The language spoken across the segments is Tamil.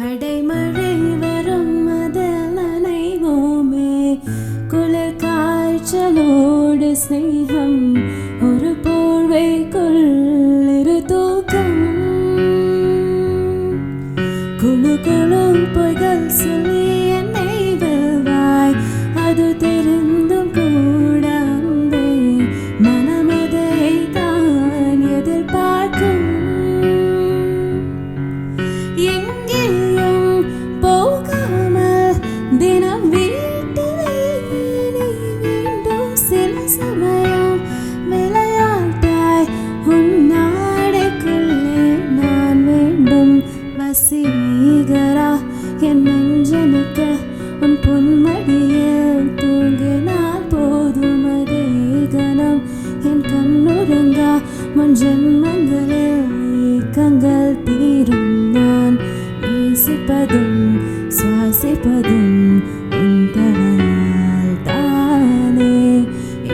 அடைமழை வரும் அதில் நனைவோமே, குளிர் காய்ச்சலோடு ஸ்நேகம், ஒரு போர்வைக்குள் இரு தூக்கம், குழு குழு பொய்கள் சொல்லி என்னை வெல்வாய், அது தெரிந்தும் கூட அன்பே மனமதை தான் எதிர்பார்க்கும். எங்கேயும் போகாமல் தினம் வீட்டிலே நீ வேண்டும், சில சமயம் விளையாட்டாய் உன் நாடைக்குள்ளே நான் வேண்டும். வசீகரா என் நெஞ்சனுக்கு உன் பொன்மடியில் தூங்கினால் போதும், அதே கணம் என் கண்ணுறங்கா முன் ஜென்மங்களில் ஏக்கங்கள் தீரும். நான் நேசிப்பதும் சுவாசிப்பதும் உன் தடையால் தானே,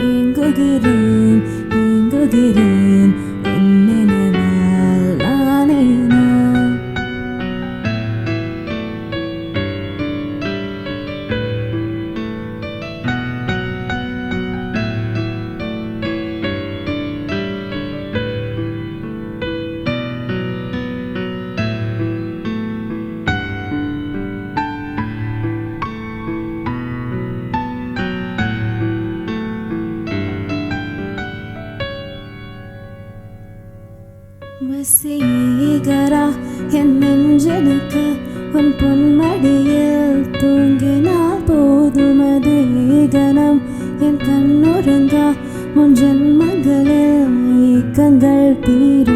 ஏங்குகிறேன் ஏங்குகிறேன் உன் நினைவால் நானே நான். வசீகரா என் நெஞ்சனுக்கு உன் பொன்மடியில் தூங்கினால் போதும், அதே கணம் என் கண்ணுறங்கா முன் ஜென்மங்களில் ஏக்கங்கள் தீரும்.